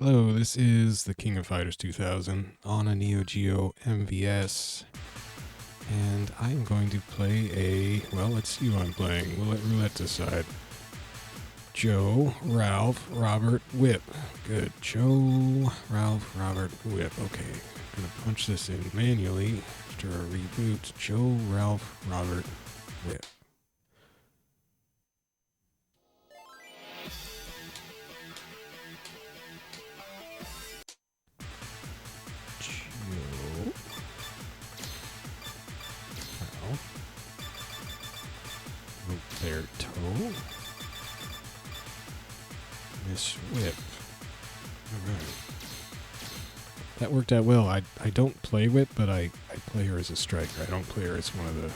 Hello, this is the King of Fighters 2000 on a NEOGEO MVS. And I'm going to play a, well, let's see who I'm playing. We'll let Roulette decide. Joe, Ralf, Robert, Whip. Good. Joe, Ralf, Robert, Whip. Okay. I'm going to punch this in manually after a reboot. Joe, Ralf, Robert, Whip. Their toe. Miss Whip. Alright. That worked out well. I don't play Whip, but I play her as a striker. I don't play her as one of the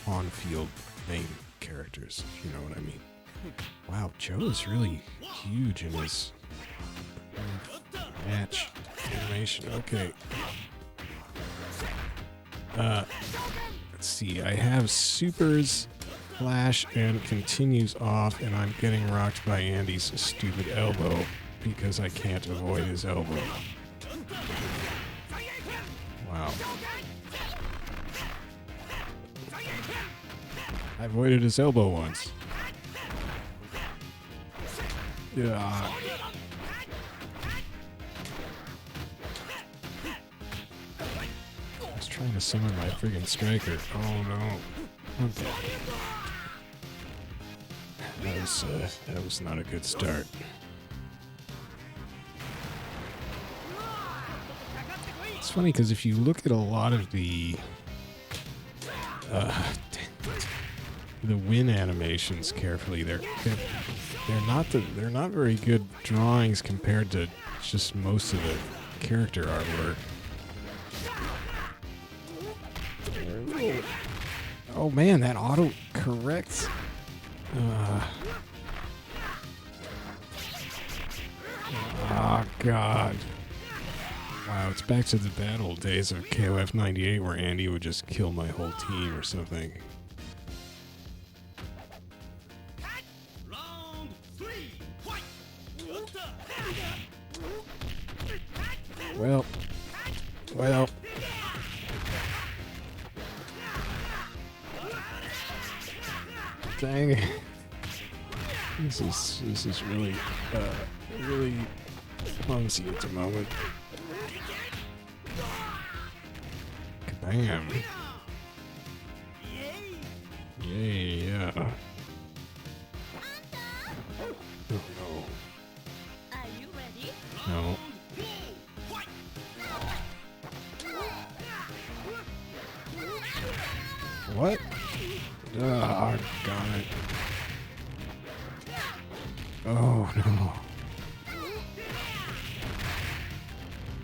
on-field main characters, if you know what I mean. Wow, Joe is really huge in his match animation. Okay. Let's see. I have supers, flash, and continues off, and I'm getting rocked by Andy's stupid elbow because I can't avoid his elbow. Wow. I avoided his elbow once. Yeah. I was trying to summon my friggin' striker. Oh no. Okay. That was not a good start. It's funny because if you look at a lot of the win animations carefully, they're not very good drawings compared to just most of the character artwork. Oh man, that auto corrects. Oh god. Wow, it's back to the bad old days of KOF 98 where Andy would just kill my whole team or something. Well. Dang it. This is really clumsy at the moment. Kabam. Yay, yeah. Oh no. Are you ready? No. What? Oh, got it. Oh no.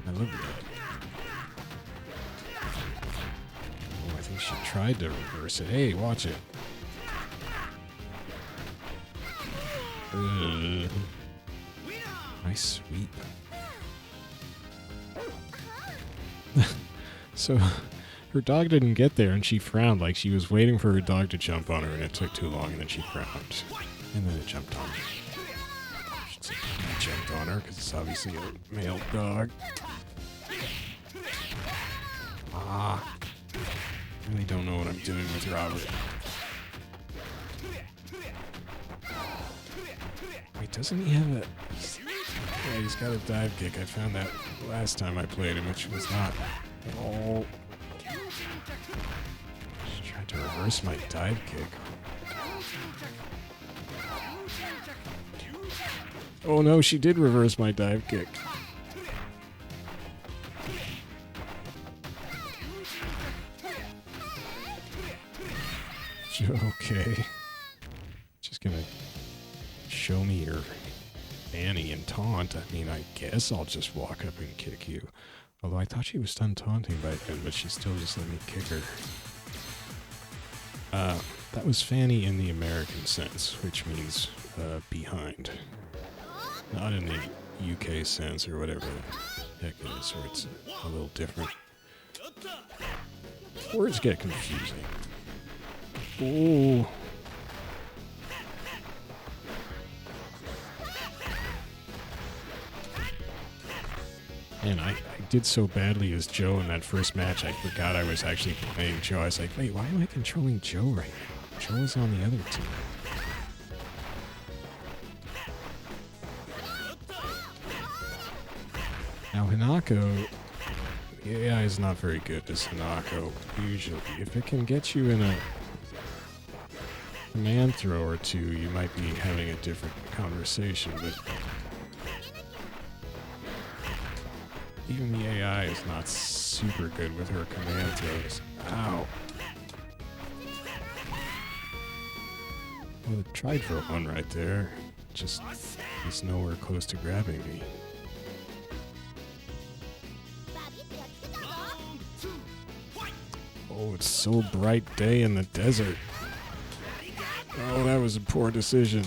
I love that. Oh, I think she tried to reverse it. Hey, watch it. Nice sweep. So, her dog didn't get there and she frowned like she was waiting for her dog to jump on her and it took too long and then she frowned. And then it jumped on her. It jumped on her because it's obviously a male dog. Ah. I really don't know what I'm doing with Robert. Wait, doesn't he have a... Yeah, he's got a dive kick. I found that last time I played him, which was not... Oh. She tried to reverse my dive kick. Oh no, she did reverse my dive kick. Okay. Just gonna show me your Annie and taunt. I mean, I guess I'll just walk up and kick you. Although I thought she was done taunting by then, but she still just let me kick her. That was Fanny in the American sense, which means behind. Not in the UK sense or whatever the heck it is, where it's a little different. Words get confusing. Ooh. And I did so badly as Joe in that first match, I forgot I was actually playing Joe. I was like, wait, why am I controlling Joe right now? Joe is on the other team. Now, Hinako, the AI is not very good as Hinako, usually. If it can get you in a command throw or two, you might be having a different conversation, but even the AI is not super good with her command throws. Ow. Well, it tried for one right there. Just is nowhere close to grabbing me. Oh, it's so bright day in the desert. Oh, that was a poor decision.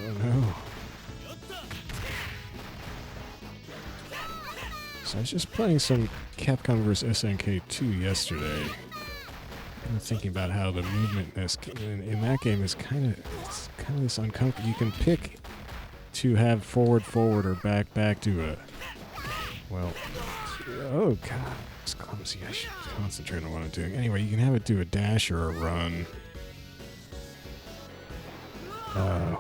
Oh no. So I was just playing some Capcom vs SNK 2 yesterday. I'm thinking about how the movement in that game is kind of this uncomfortable. You can pick to have forward or back to a, well, oh god, it's clumsy. I should concentrate on what I'm doing. Anyway, you can have it do a dash or a run.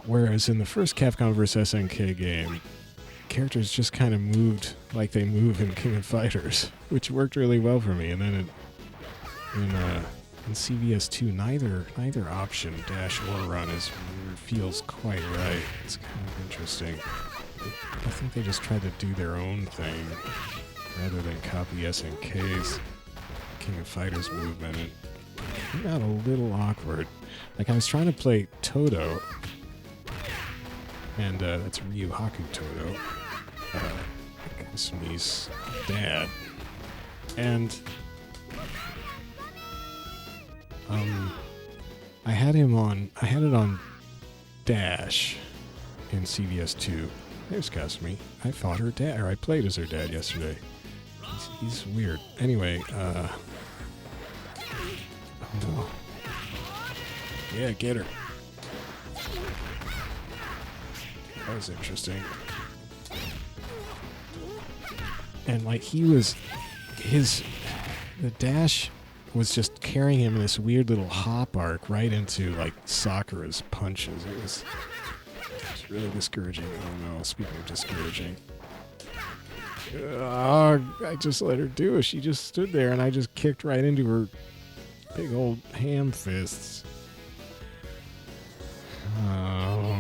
Whereas in the first Capcom vs SNK game, characters just kind of moved like they move in King of Fighters, which worked really well for me. And then in CVS 2, neither option, dash or run, feels quite right. It's kind of interesting. I think they just tried to do their own thing rather than copy SNK's King of Fighters movement. It came out a little awkward. Like, I was trying to play Todo, and that's Ryu Haku Todo, Kasumi's dad, and I had it on dash in CVS 2. There's Kasumi. I fought her dad, or I played as her dad yesterday. He's weird. Anyway, oh no. Yeah, get her. That was interesting. And like the dash was just carrying him in this weird little hop arc right into like Sakura's punches. It was really discouraging. Oh no, speaking of discouraging. I just let her do it. She just stood there and I just kicked right into her big old ham fists. Oh.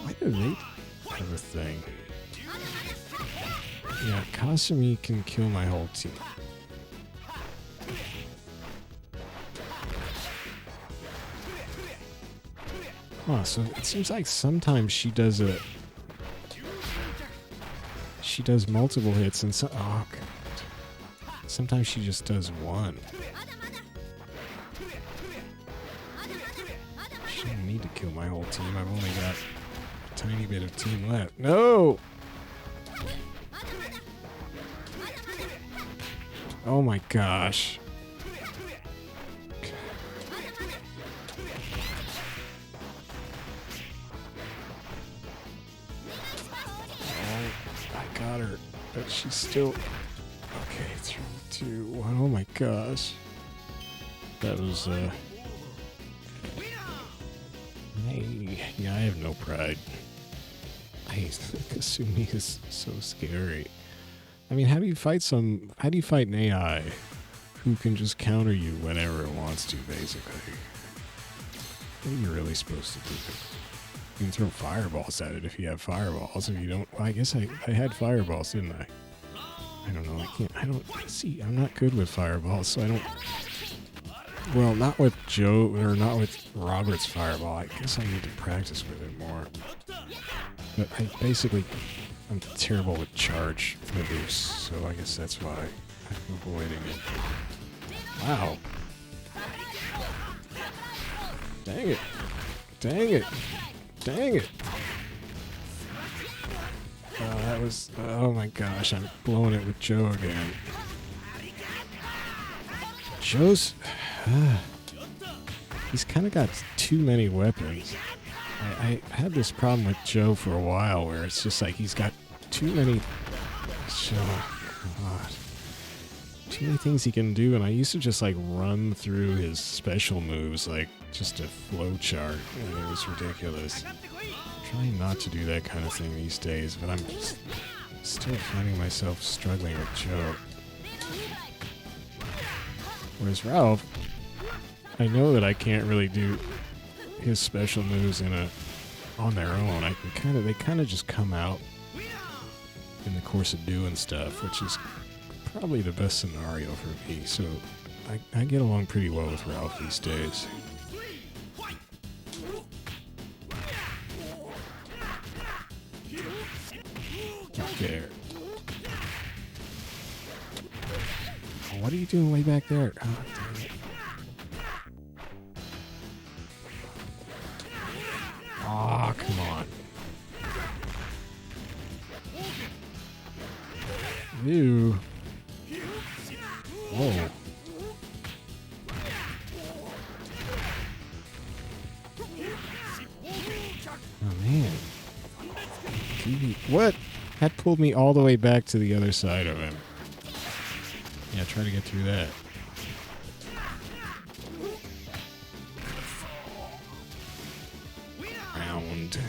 Why do they have a thing? Yeah, Kasumi can kill my whole team. Huh, so it seems like sometimes she does multiple hits and so, oh god. Sometimes she just does one. She didn't need to kill my whole team. I've only got a tiny bit of team left. No! Oh my gosh. I got her, but she's still... Okay, 3, 2, 1. Oh my gosh. That was, yeah, I have no pride. Kasumi is so scary. I mean, how do you fight an AI who can just counter you whenever it wants to, basically? What are you really supposed to do? You can throw fireballs at it if you have fireballs. If you don't, well, I guess I had fireballs, didn't I? I don't know, I'm not good with fireballs, so I don't... Well, not with Joe, or not with Robert's fireball. I guess I need to practice with it more. But I'm terrible with charge moves, so I guess that's why I'm avoiding it. Wow. Dang it. Dang it. Dang it. That was... Oh my gosh, I'm blowing it with Joe again. Joe's... He's kind of got too many weapons. I had this problem with Joe for a while where it's just like he's got too many... Oh, God. Too many things he can do, and I used to just like run through his special moves like just a flow chart, and it was ridiculous. I'm trying not to do that kind of thing these days, but I'm just still finding myself struggling with Joe. Whereas Ralf, I know that I can't really do his special moves on their own. They kind of just come out in the course of doing stuff, which is probably the best scenario for me. So I get along pretty well with Ralf these days. There. Oh, what are you doing way back there? Oh, damn it. Aw, come on. Ew. Whoa. Oh, man. What? That pulled me all the way back to the other side of him. Yeah, try to get through that. Round.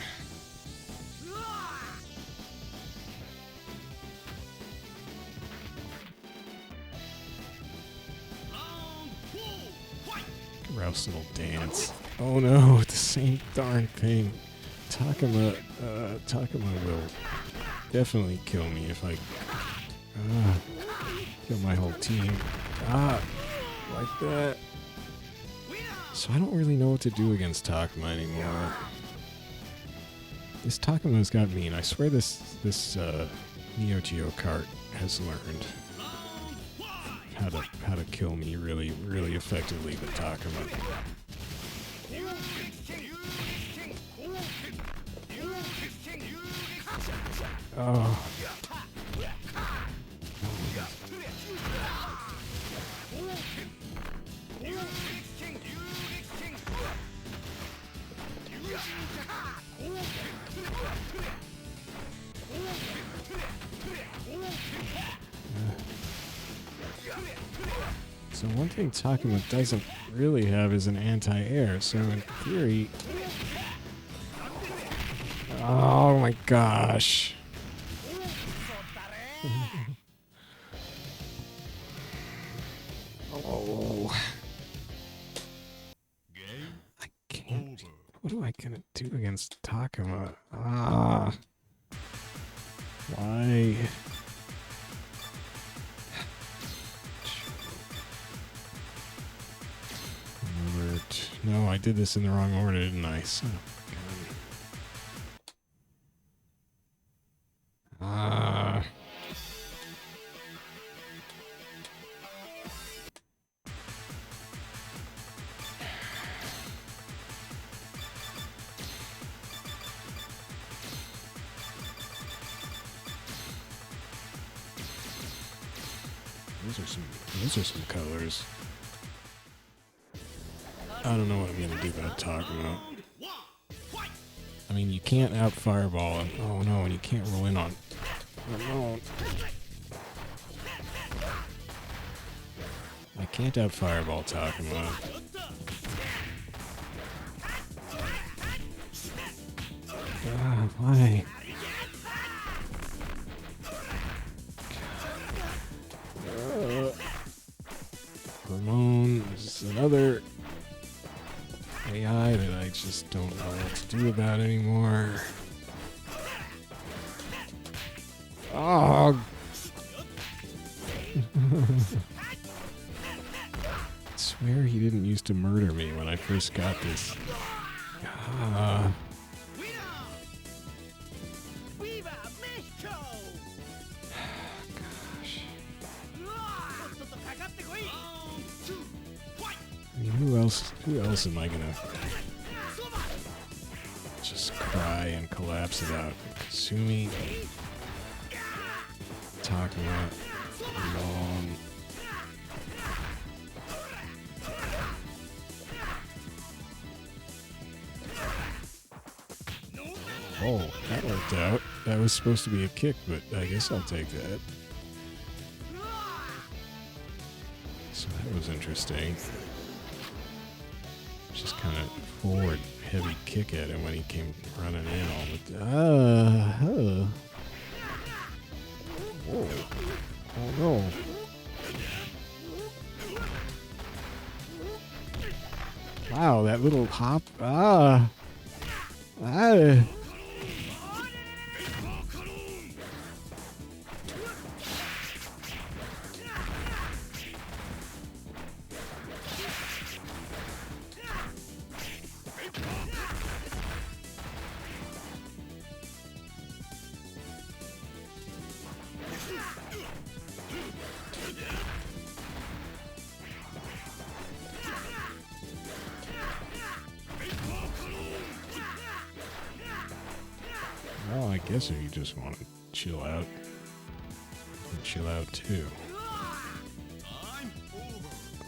Ralph's little dance. Oh no, it's the same darn thing. Takuma will definitely kill me if I kill my whole team. Like that. So I don't really know what to do against Takuma anymore. This Takuma's got mean. I swear this NEOGEO cart has learned how to kill me really, really effectively with Takuma. Oh. So one thing Takuma doesn't really have is an anti-air, so in theory... Oh my gosh. Oh. I can't. What am I gonna do against Takuma? Why? No, I did this in the wrong order, didn't I? Son of a gun. Those are some colors. I don't know what I'm gonna do about Takuma. I mean, you can't out fireball him. Oh no, and you can't roll in on. Oh no. I can't out fireball Takuma. Why? Ramon is another AI that I just don't know what to do about anymore. Oh! I swear he didn't used to murder me when I first got this. Who else am I gonna just cry and collapse about? Kasumi, Takuma, Ramon. Oh, that worked out. That was supposed to be a kick, but I guess I'll take that. So that was interesting. Just kind of forward heavy kick at him when he came running in all the time. Whoa. Oh no. Wow, that little hop. Well, I guess if you just want to chill out, you can chill out too.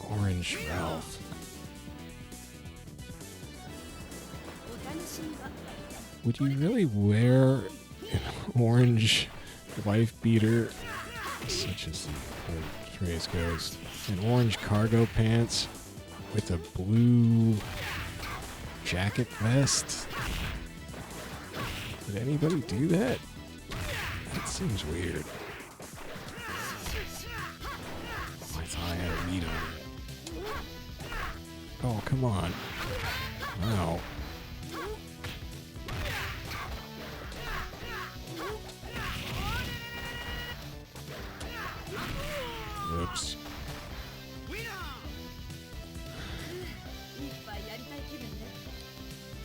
Orange Ralf. Would you really wear an orange wife beater, such as the old phrase goes, and orange cargo pants with a blue jacket vest? Would anybody do that? That seems weird. I thought I had a read on it. Oh, come on. Wow. Oops.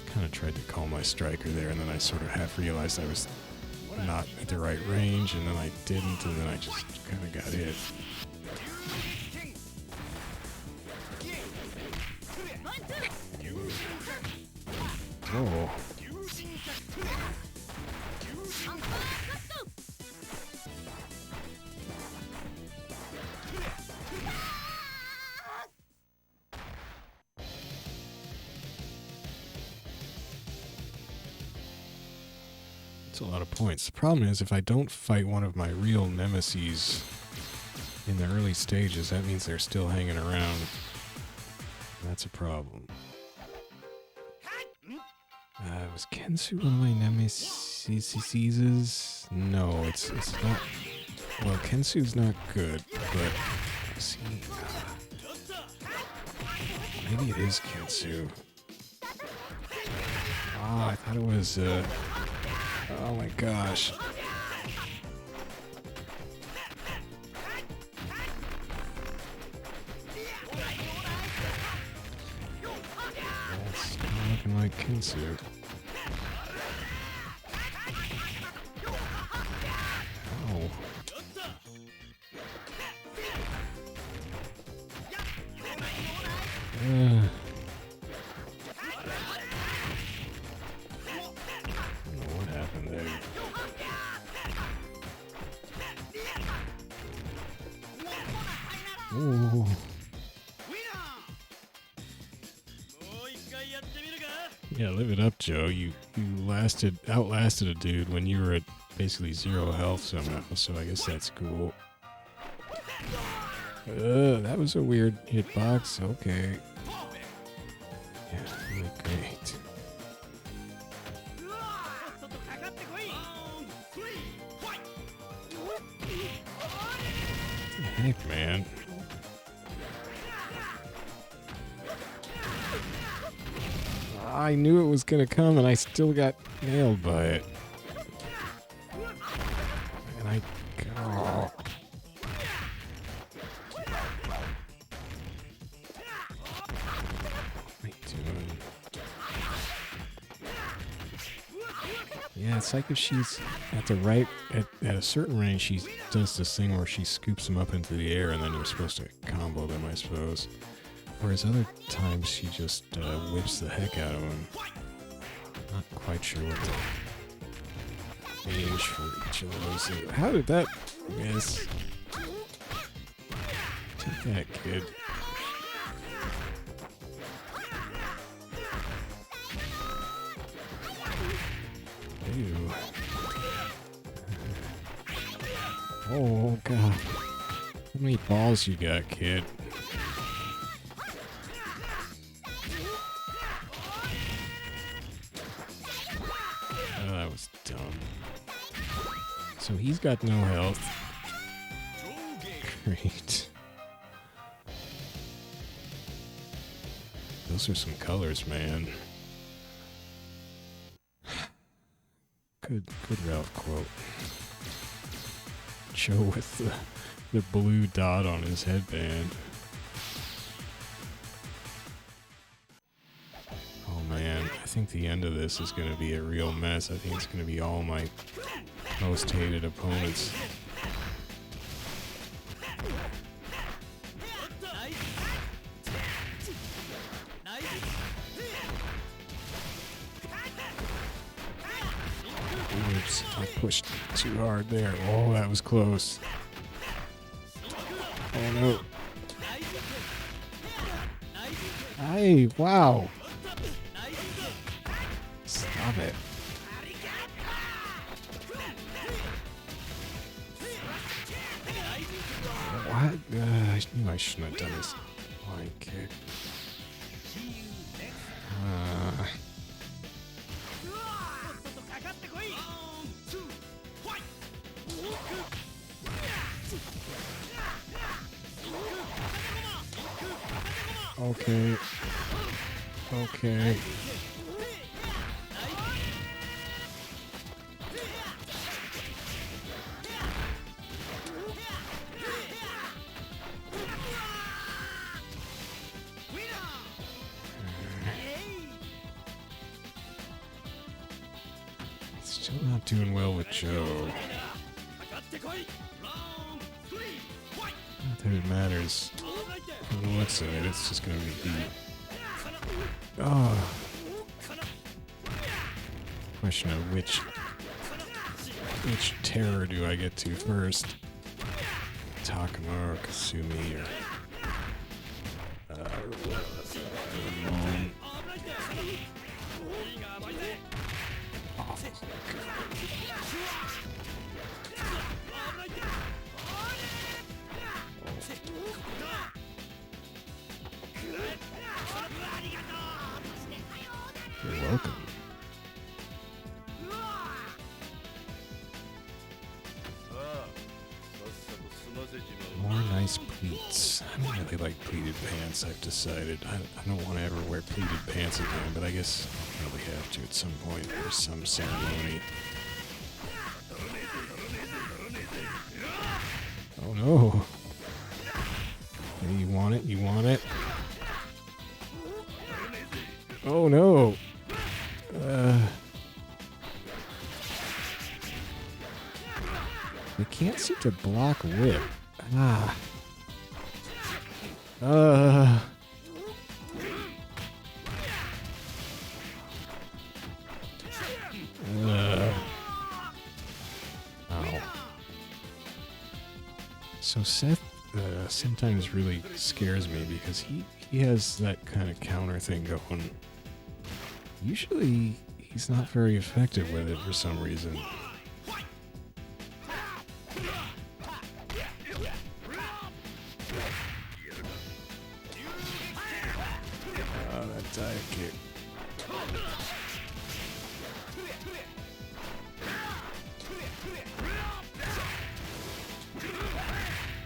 Kind of tried to call my striker there, and then I sort of half realized I was not at the right range, and then I didn't, and then I just kind of got hit. Oh. That's a lot of points. The problem is if I don't fight one of my real nemeses in the early stages, that means they're still hanging around. That's a problem. Was Kensu one of my nemesis? No, it's not. Well, Kensu's not good, but see, maybe it is Kensu. Oh, I thought it was. Oh my gosh. That's not looking like Kensu. Oh. What happened there? Ooh. Yeah, live it up, Joe. You outlasted a dude when you were at basically 0 health somehow, so I guess that's cool. That was a weird hitbox. Okay. Yeah, really great. What the heck, man? I knew it was gonna come, and I still got nailed by it. And I... Oh. Yeah, it's like if she's at the right, at a certain range, she does this thing where she scoops them up into the air and then you're supposed to combo them, I suppose. Whereas other times she just whips the heck out of them. Not quite sure what the range for each of those is. How did that miss? Take that, kid. Maybe Oh, God. How many balls you got, kid? Oh, that was dumb. So he's got no health. Great. Those are some colors, man. Good Ralph quote. Joe with the blue dot on his headband. Oh man, I think the end of this is going to be a real mess. I think it's going to be all my most hated opponents. Oops, I pushed too hard there. Oh, that was close. Oh no. Hey, wow. Stop it. What? I knew I shouldn't have done this line kick. Okay. Okay. Still not doing well with Joe. Not that it matters. From the looks of it, it's just gonna be beat. Oh. Question of which terror do I get to first? Takuma or Kasumi or You're welcome. More nice pleats. I don't really like pleated pants, I've decided. I don't want to ever wear pleated pants again, but I guess I'll probably have to at some point for some ceremony. Oh no. Hey, you want it? You want it? Oh no. They can't seem to block whip. Ah. Oh. So Seth sometimes really scares me because he has that kind of counter thing going. Usually he's not very effective with it for some reason. Oh, that dive kick.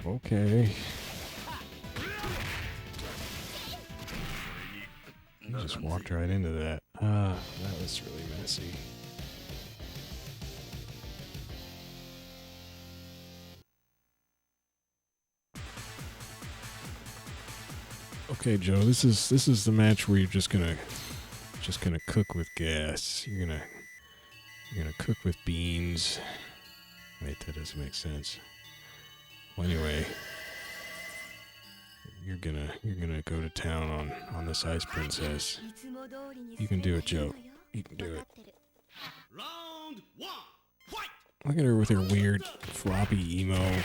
Okay. You just walked right into that. Ah, that was really messy. Okay, Joe, this is the match where you're just gonna cook with gas. You're gonna cook with beans. Wait, that doesn't make sense. Well, anyway, you're gonna go to town on this ice princess. You can do it, Joe. You can do it. Look at her with her weird floppy emo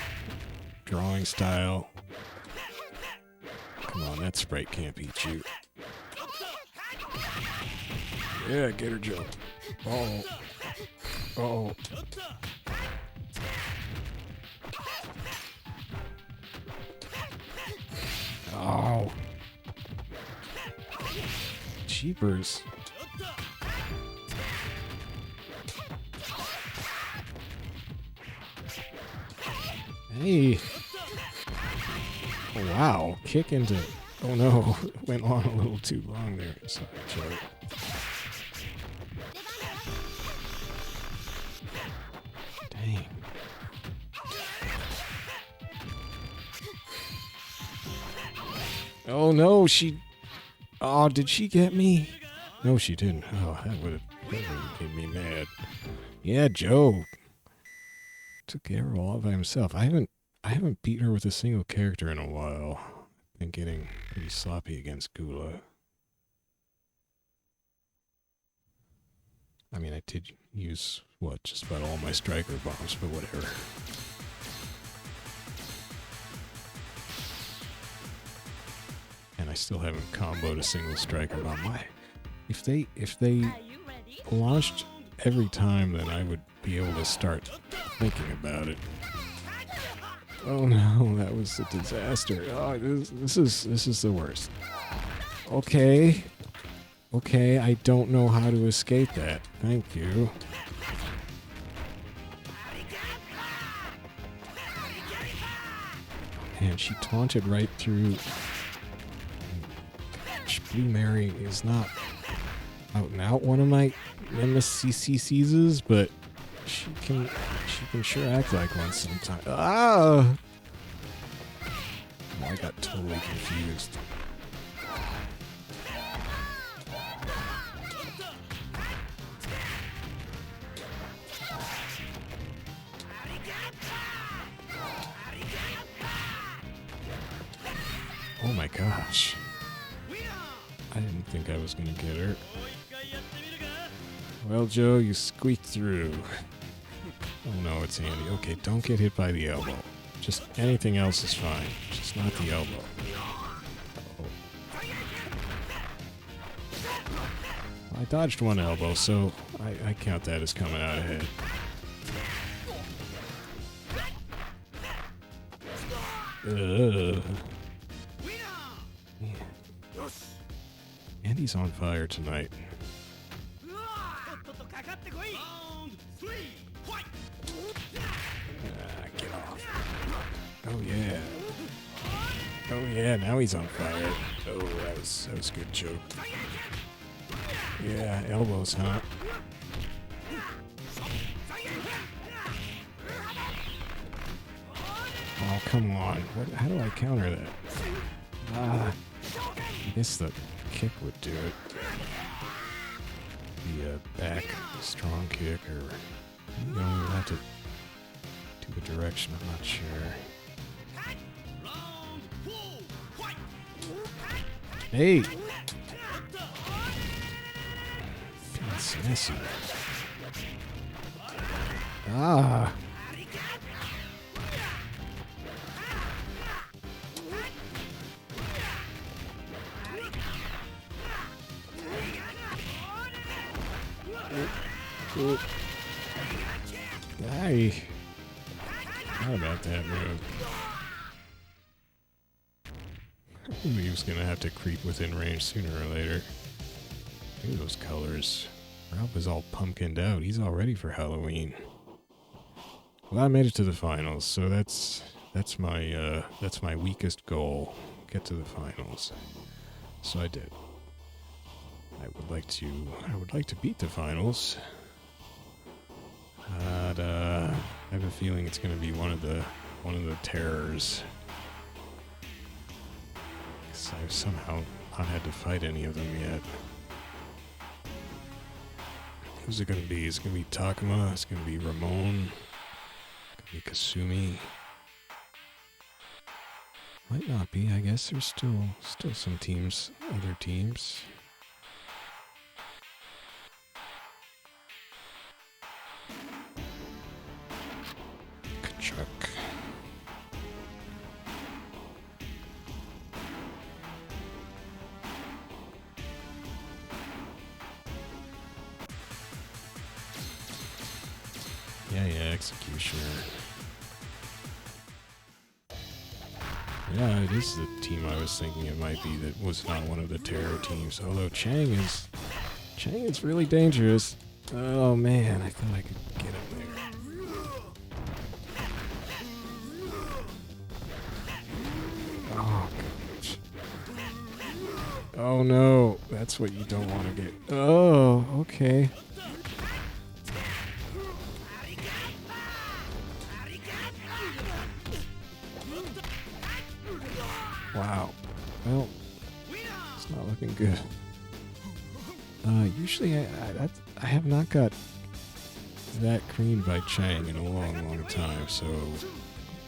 drawing style. Come on, that sprite can't beat you. Yeah, get her, Joe. Oh. Oh. Oh. Cheapers. Hey. Oh, wow. Kick into... Oh no. Went on a little too long there. Sorry, Choi. Dang. Oh no, she... Oh, did she get me? No, she didn't. Oh, that would have made me mad. Yeah, Joe took care of all by himself. I haven't beaten her with a single character in a while. Been getting pretty sloppy against Kula. I mean, I did use, what, just about all my striker bombs, but whatever. And I still haven't comboed a single striker bomb. Why? If they launched every time, then I would be able to start thinking about it. Oh no, that was a disaster. Oh, this is the worst. Okay. Okay, I don't know how to escape that. Thank you. And she taunted right through. Blue Mary is not out and out one of my MSCCs, but she can sure act like one sometimes. Ah! Oh, I got totally confused. Oh my gosh. I didn't think I was gonna get her. Well, Joe, you squeaked through. Oh no, it's Andy. Okay, don't get hit by the elbow. Just anything else is fine. Just not the elbow. I dodged one elbow, so I count that as coming out ahead. Ugh. Andy's on fire tonight. Get off. Oh yeah. Oh yeah, now he's on fire. Oh, that was a good joke. Yeah, elbows, huh? Oh, come on. How do I counter that? I guess the kick would do it. The back strong kick, or you know, you have to do the direction. I'm not sure. Hey, that's messy. Ah. Hey, how about that move? I knew he was gonna have to creep within range sooner or later. Look at those colors. Ralf is all pumpkined out. He's all ready for Halloween. Well, I made it to the finals, so that's my weakest goal. Get to the finals. So I did. I would like to beat the finals. But I have a feeling it's going to be one of the terrors. 'Cause I've somehow not had to fight any of them yet. Who's it going to be? Is it going to be Takuma? It's going to be Ramon? It's going to be Kasumi? Might not be. I guess there's still some teams, other teams. Chuck. Yeah, Executioner. Yeah, it is the team I was thinking it might be that was not one of the terror teams. Although Chang is really dangerous. Oh man, I thought I could get him there. Oh gosh. Oh no, that's what you don't want to get. Oh, okay. Wow. Well, it's not looking good. Usually I have not got that creamed by Chang in a long, long time, so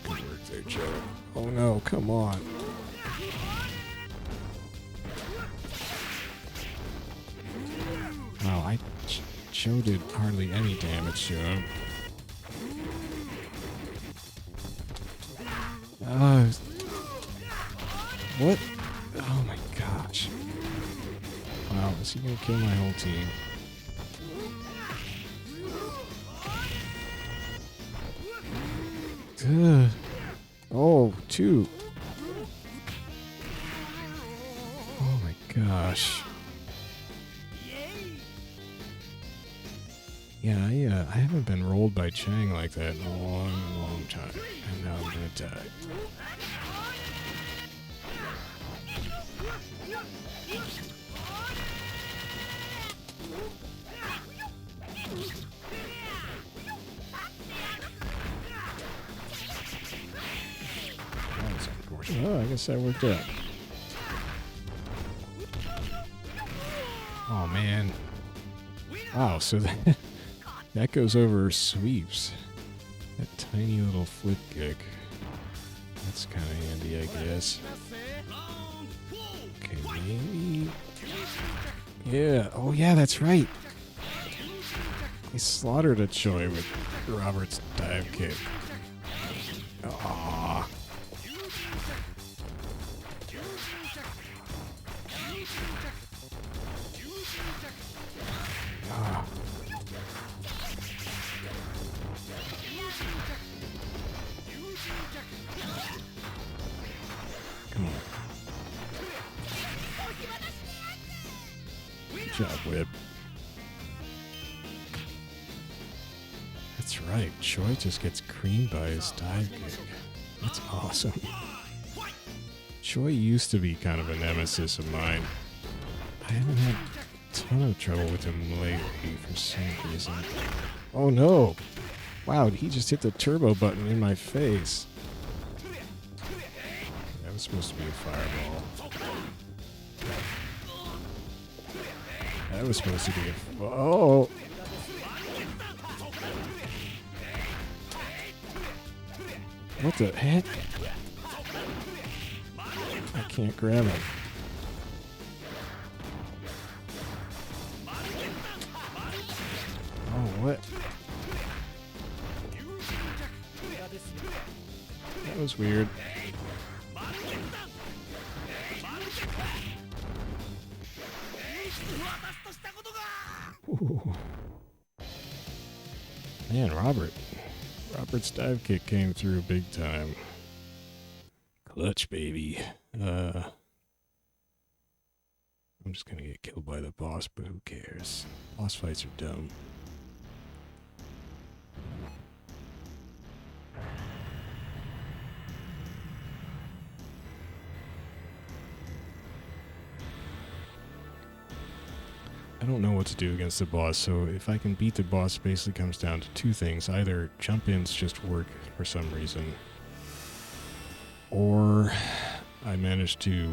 good work there, Joe. Oh no, come on. Wow, Joe did hardly any damage to him. What? Oh my gosh. Wow, is he gonna kill my whole team? Ugh. Oh, 2. Oh my gosh. Yeah, I haven't been rolled by Chang like that in a long, long time. And now I'm gonna die. Oh, I guess that worked out. Oh man. Wow, so that goes over sweeps. That tiny little flip kick. That's kind of handy, I guess. Okay, maybe. Yeah. Oh yeah, that's right. He slaughtered a Choi with Robert's dive kick. Aww. Come on. Good job, Whip. That's right. Choi just gets creamed by his dive kick. That's awesome. Choi used to be kind of a nemesis of mine. I haven't had a ton of trouble with him lately for some reason. Oh no! Wow, he just hit the turbo button in my face. That was supposed to be a fireball. That was supposed to be a... Oh! What the heck? I can't grab him. Oh, what? That was weird. Ooh. Man, Robert's dive kick came through big time. Clutch, baby. I'm just gonna get killed by the boss, but who cares? Boss fights are dumb. I don't know what to do against the boss, so if I can beat the boss, it basically comes down to 2 things. Either jump-ins just work for some reason, or I manage to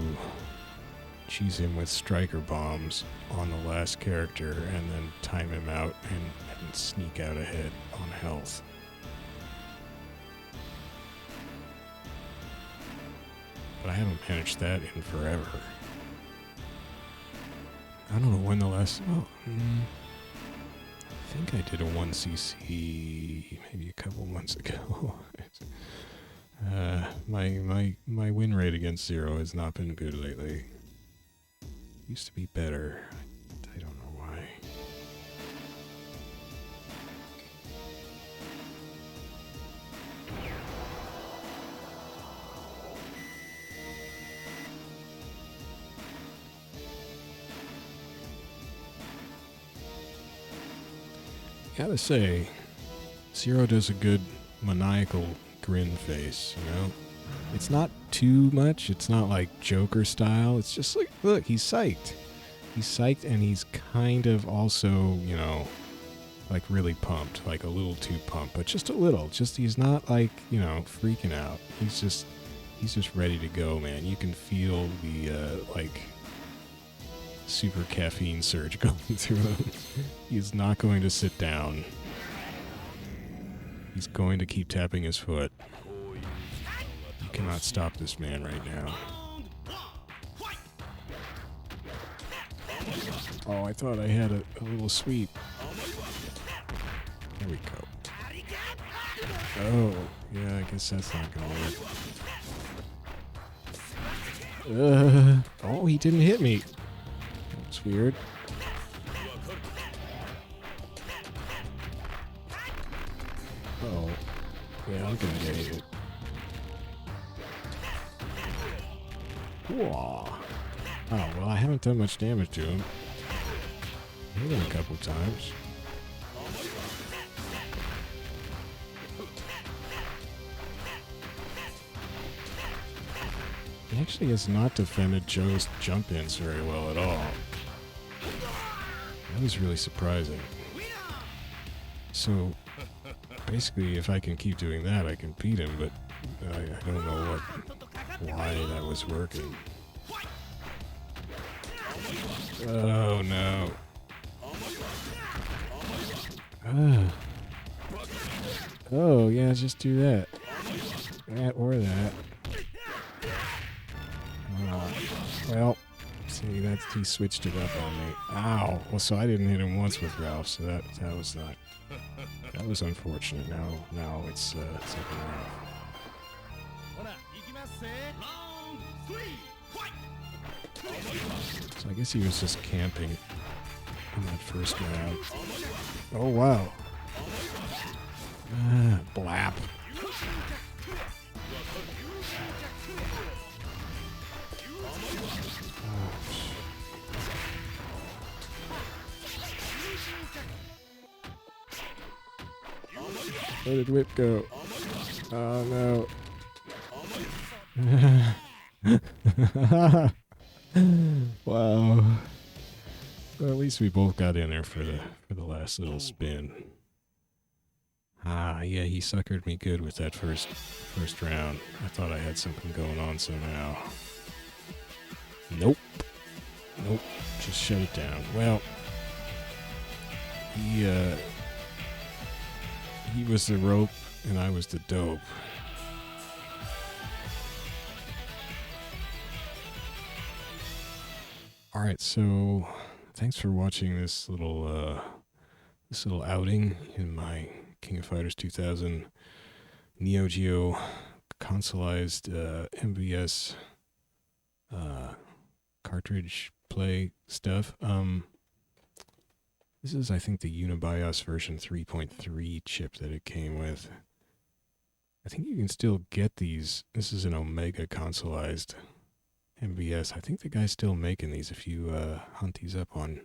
cheese him with striker bombs on the last character and then time him out and sneak out ahead on health. But I haven't managed that in forever. I don't know when the last... Well, I think I did a 1cc maybe a couple months ago. My win rate against 0 has not been good lately. Used to be better. I don't know why. Gotta say, Zero does a good maniacal grin face, you know? It's not too much. It's not like Joker style. It's just like, look, he's psyched. He's psyched, and he's kind of also, you know, like really pumped, like a little too pumped, but just a little. Just he's not like, you know, freaking out. He's just ready to go, man. You can feel the like super caffeine surge going through him. He's not going to sit down. He's going to keep tapping his foot. You cannot stop this man right now. Oh, I thought I had a little sweep. There we go. Oh, yeah, I guess that's not gonna work. Oh, he didn't hit me. That's weird. Oh, yeah, I'm gonna get it. Whoa. Oh, well, I haven't done much damage to him. Hit him a couple times. He actually has not defended Joe's jump-ins very well at all. That was really surprising. So, basically, if I can keep doing that, I can beat him, but I don't know why that was working. Oh, no. Oh, yeah, just do that. That or that. Well, see, he switched it up on me. Ow! Well, so I didn't hit him once with Ralf, so that was not. That was unfortunate. Now it's second Ralf. So I guess he was just camping in that first round. Oh wow! Blap. Where did Whip go? Oh no. Wow. Well, at least we both got in there for the last little spin. Ah, yeah, he suckered me good with that first round. I thought I had something going on somehow. Nope. Just shut it down. Well, he was the rope and I was the dope. All right, so thanks for watching this little outing in my King of Fighters 2000 NEOGEO consoleized MVS cartridge play stuff. This is, I think, the Unibios version 3.3 chip that it came with. I think you can still get these. This is an Omega consoleized MVS. I think the guy's still making these. If you hunt these up on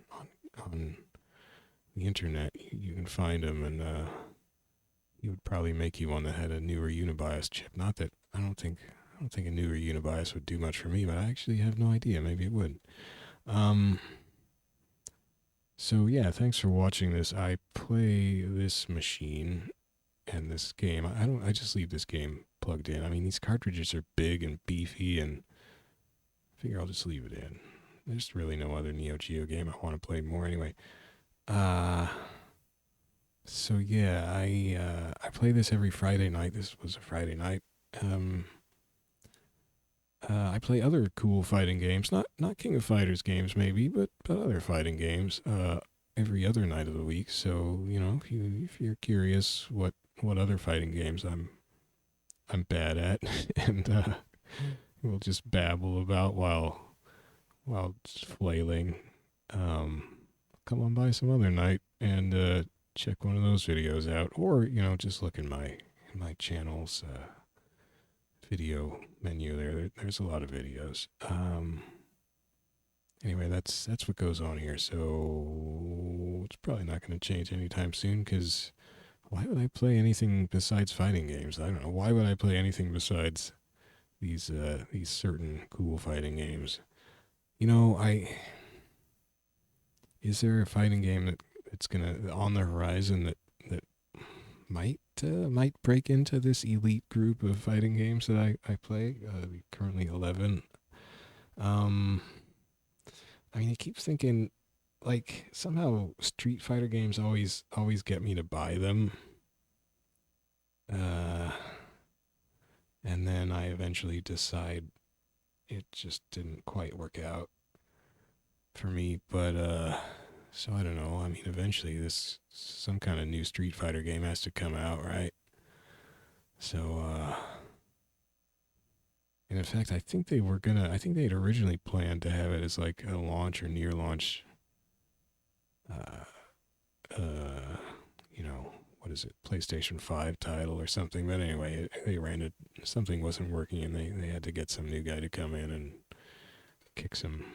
the internet, you can find them, and he would probably make you one that had a newer Unibios chip. Not that I don't think a newer Unibios would do much for me, but I actually have no idea. Maybe it would. So yeah, thanks for watching this. I play this machine and this game. I just leave this game plugged in. I mean, these cartridges are big and beefy, and I figure I'll just leave it in. There's really no other NEOGEO game I want to play more anyway. So yeah, I play this every Friday night. This was a Friday night. I play other cool fighting games, not King of Fighters games maybe, but other fighting games every other night of the week. So you know, if you're curious what other fighting games I'm bad at, and we'll just babble about while just flailing. Come on by some other night and check one of those videos out, or you know, just look in my channel's video menu there. There's a lot of videos. Anyway, that's what goes on here. So let's probably not going to change anytime soon, because why would I play anything besides fighting games? I don't know. Why would I play anything besides these certain cool fighting games? You know, is there a fighting game that's gonna on the horizon that might break into this elite group of fighting games that I play? Currently 11. I mean, I keep thinking, like, somehow Street Fighter games always get me to buy them. And then I eventually decide it just didn't quite work out for me. But so I don't know. I mean, eventually some kind of new Street Fighter game has to come out, right? So and in fact, I think I think they had originally planned to have it as like a launch or near launch uh you know, what is it, PlayStation 5 title or something. But anyway, they ran it, something wasn't working, and they had to get some new guy to come in and kick some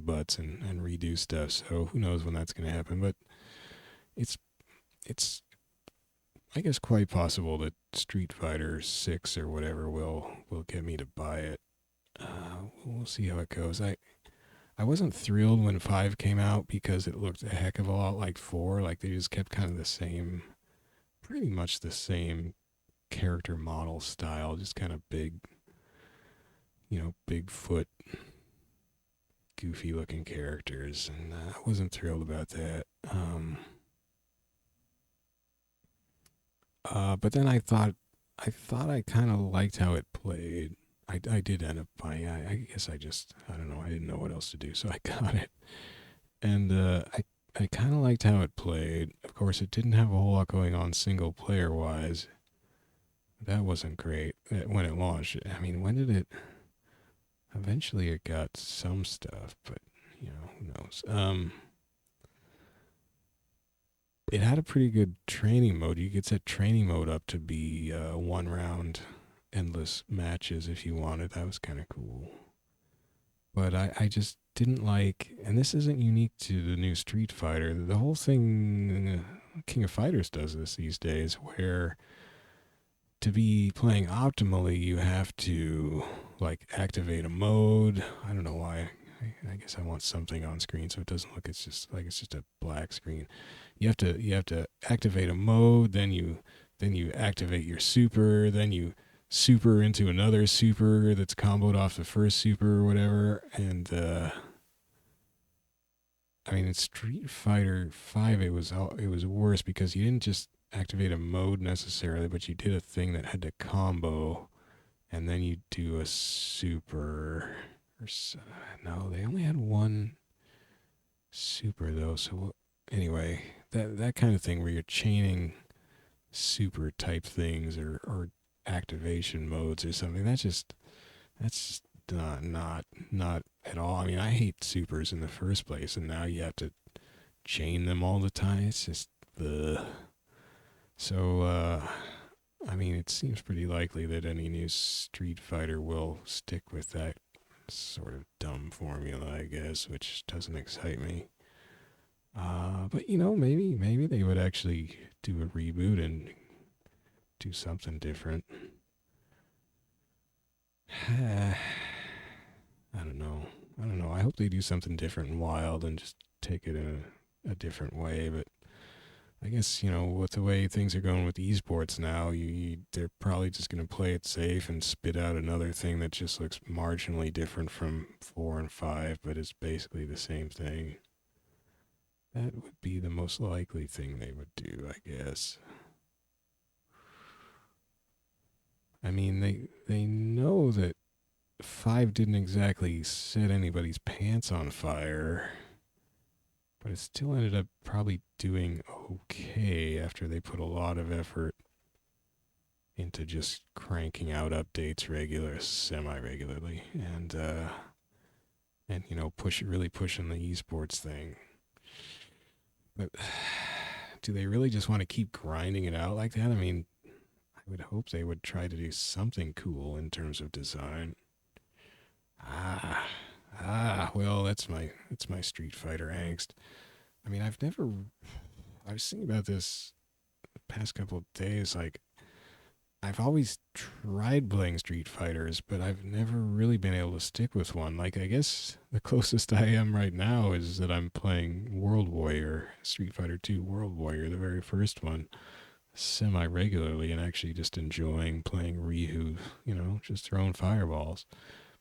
butts and redo stuff. So who knows when that's going to happen? But it's I guess quite possible that Street Fighter 6 or whatever will get me to buy it. We'll see how it goes. I wasn't thrilled when 5 came out because it looked a heck of a lot like 4. Like, they just kept kind of the same, pretty much the same character model style, just kind of big, you know, Bigfoot, goofy looking characters, and I wasn't thrilled about that. But then I thought I kind of liked how it played. I did end up buying. I guess I don't know. I didn't know what else to do, so I got it. And I kind of liked how it played. Of course, it didn't have a whole lot going on single player wise. That wasn't great when it launched. I mean, when did it? Eventually, it got some stuff, but you know, who knows? It had a pretty good training mode. You could set training mode up to be 1 round endless matches if you wanted. That was kind of cool. But I just didn't like, and this isn't unique to the new Street Fighter. The whole thing, King of Fighters does this these days, where to be playing optimally, you have to like activate a mode. I don't know why. I guess I want something on screen so it doesn't look. It's just a black screen. You have to activate a mode. Then you activate your super. Then you super into another super that's comboed off the first super or whatever. And I mean, in Street Fighter 5, it was worse because you didn't just activate a mode necessarily, but you did a thing that had to combo, and then you do a super. No, they only had one super though. So anyway, that kind of thing where you're chaining super type things or activation modes or something. That's just not at all. I mean, I hate supers in the first place, and now you have to chain them all the time. It's just the so. I mean, it seems pretty likely that any new Street Fighter will stick with that sort of dumb formula, I guess, which doesn't excite me. But you know, maybe they would actually do a reboot and do something different. I don't know. I hope they do something different and wild and just take it in a different way. But I guess, you know, with the way things are going with esports now, they're probably just going to play it safe and spit out another thing that just looks marginally different from 4 and 5, but it's basically the same thing. That would be the most likely thing they would do, I guess. I mean, they know that 5 didn't exactly set anybody's pants on fire, but it still ended up probably doing okay after they put a lot of effort into just cranking out updates semi-regularly, and you know, really pushing the esports thing. But do they really just want to keep grinding it out like that? I mean, I would hope they would try to do something cool in terms of design. Well, that's my Street Fighter angst. I mean, I was thinking about this the past couple of days. Like, I've always tried playing Street Fighters, but I've never really been able to stick with one. Like, I guess the closest I am right now is that I'm playing World Warrior, Street Fighter 2 World Warrior, the very first one, semi regularly, and actually just enjoying playing Ryu, just throwing fireballs.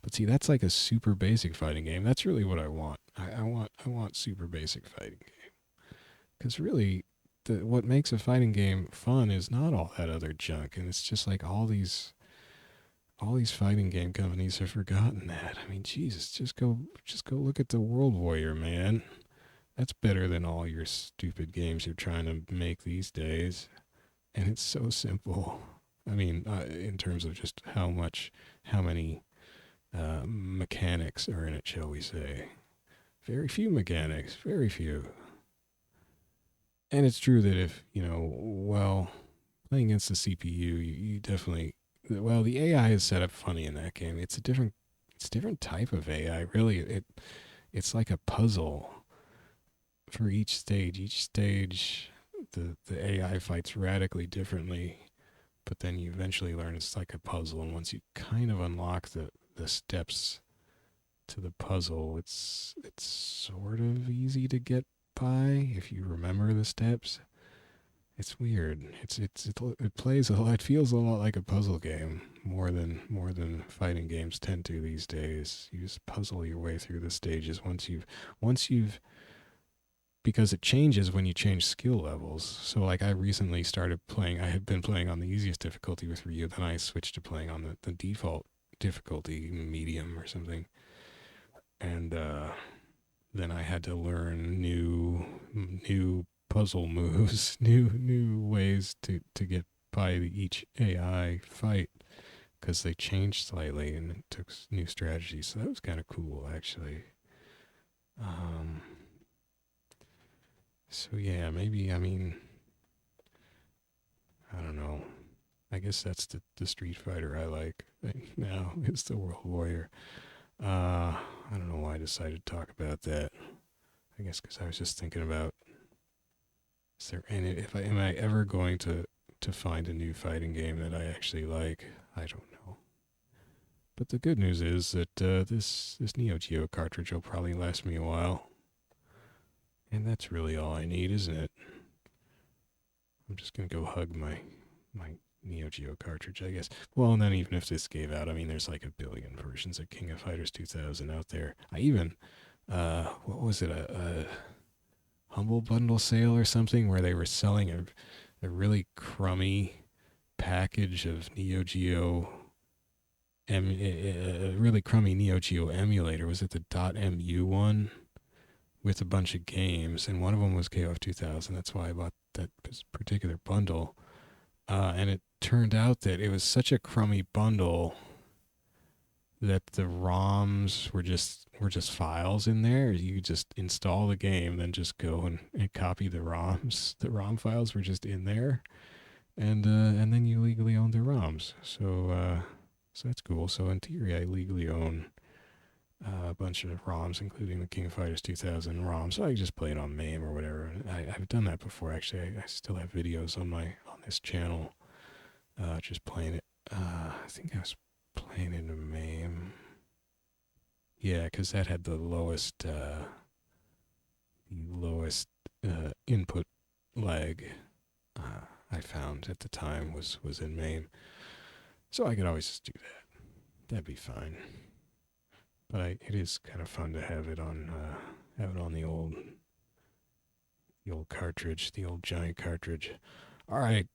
But see, that's like a super basic fighting game. That's really what I want. I want super basic fighting game. Because really, what makes a fighting game fun is not all that other junk, and it's just like all these fighting game companies have forgotten that. I mean, Jesus, just go look at the World Warrior, man. That's better than all your stupid games you're trying to make these days, and it's so simple. I mean, in terms of just how many mechanics are in it, shall we say? Very few mechanics, very few. And it's true that if, playing against the CPU, you definitely, well, the AI is set up funny in that game. It's a different type of AI, really. It's like a puzzle for each stage. Each stage, the AI fights radically differently, but then you eventually learn it's like a puzzle. And once you kind of unlock the steps to the puzzle, it's sort of easy to get by if you remember the steps. It's weird. It plays a lot. It feels a lot like a puzzle game more than fighting games tend to these days. You just puzzle your way through the stages once you've because it changes when you change skill levels. So like I recently started playing. I had been playing on the easiest difficulty with Ryu, then I switched to playing on the default difficulty, medium or something, and then I had to learn new puzzle moves, new ways to get by each AI fight because they changed slightly and it took new strategies. So that was kind of cool, actually. So yeah, maybe I mean I don't know. I guess that's the Street Fighter I like right now is the World Warrior. I don't know why I decided to talk about that. I guess because I was just thinking about is there any if I am I ever going to find a new fighting game that I actually like? I don't know. But the good news is that this NEOGEO cartridge will probably last me a while, and that's really all I need, isn't it? I'm just gonna go hug my NEOGEO cartridge, I guess. Well, and then even if this gave out, I mean, there's like a billion versions of King of Fighters 2000 out there. I even what was it, a Humble Bundle sale or something where they were selling a really crummy package of NEOGEO, a really crummy NEOGEO emulator. Was it the .mu one with a bunch of games? And one of them was KOF 2000. That's why I bought that particular bundle. And it turned out that it was such a crummy bundle that the ROMs were just files in there. You just install the game, then just go and copy the ROMs. The ROM files were just in there, and then you legally own the ROMs. So that's cool. So in theory, I legally own a bunch of ROMs, including the King of Fighters 2000 ROM. So I can just play it on MAME or whatever. I've done that before. Actually, I still have videos on this channel, just playing it. I think I was playing it in MAME. Yeah, because that had the lowest input lag I found at the time was in MAME. So I could always just do that. That'd be fine. But it is kind of fun to have it on the old cartridge, the old giant cartridge. All right.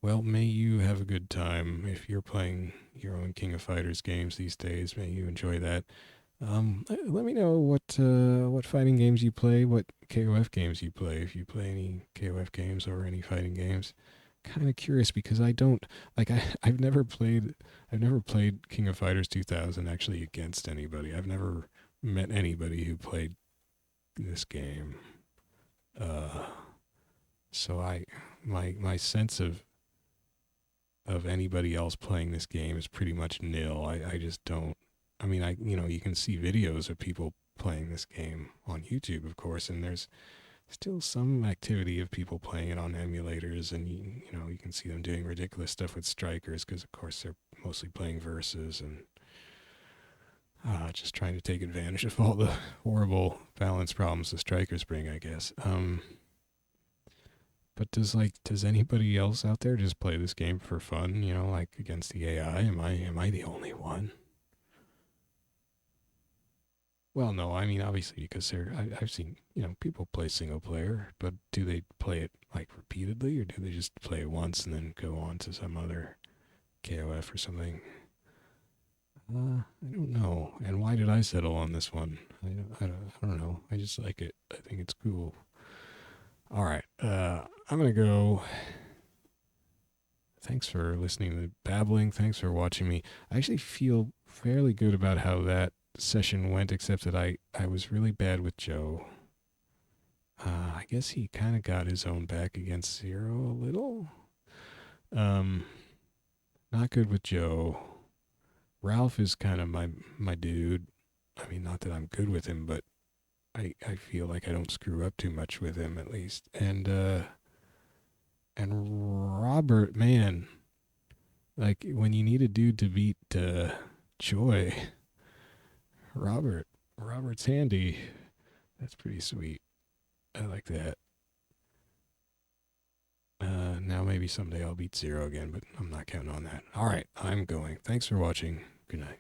Well, may you have a good time if you're playing your own King of Fighters games these days. May you enjoy that. Let me know what fighting games you play, what KOF games you play, if you play any KOF games or any fighting games. Kind of curious because I don't like I've never played King of Fighters 2000 actually against anybody. I've never met anybody who played this game. So my sense of anybody else playing this game is pretty much nil. I just don't. I mean, you can see videos of people playing this game on YouTube, of course, and there's still some activity of people playing it on emulators, and you can see them doing ridiculous stuff with strikers because, of course, they're mostly playing versus and just trying to take advantage of all the horrible balance problems the strikers bring, I guess. But does anybody else out there just play this game for fun? Like against the AI? Am I the only one? Well, no. I mean, obviously, because I've seen people play single player, but do they play it like repeatedly, or do they just play it once and then go on to some other KOF or something? I don't know. And why did I settle on this one? I don't know. I just like it. I think it's cool. All right. I'm going to go. Thanks for listening to the babbling. Thanks for watching me. I actually feel fairly good about how that session went, except that I was really bad with Joe. I guess he kind of got his own back against Zero a little. Not good with Joe. Ralf is kind of my dude. I mean, not that I'm good with him, but I feel like I don't screw up too much with him, at least. And Robert, man, like when you need a dude to beat Choi, Robert's handy. That's pretty sweet. I like that. Now maybe someday I'll beat Zero again, but I'm not counting on that. All right, I'm going. Thanks for watching. Good night.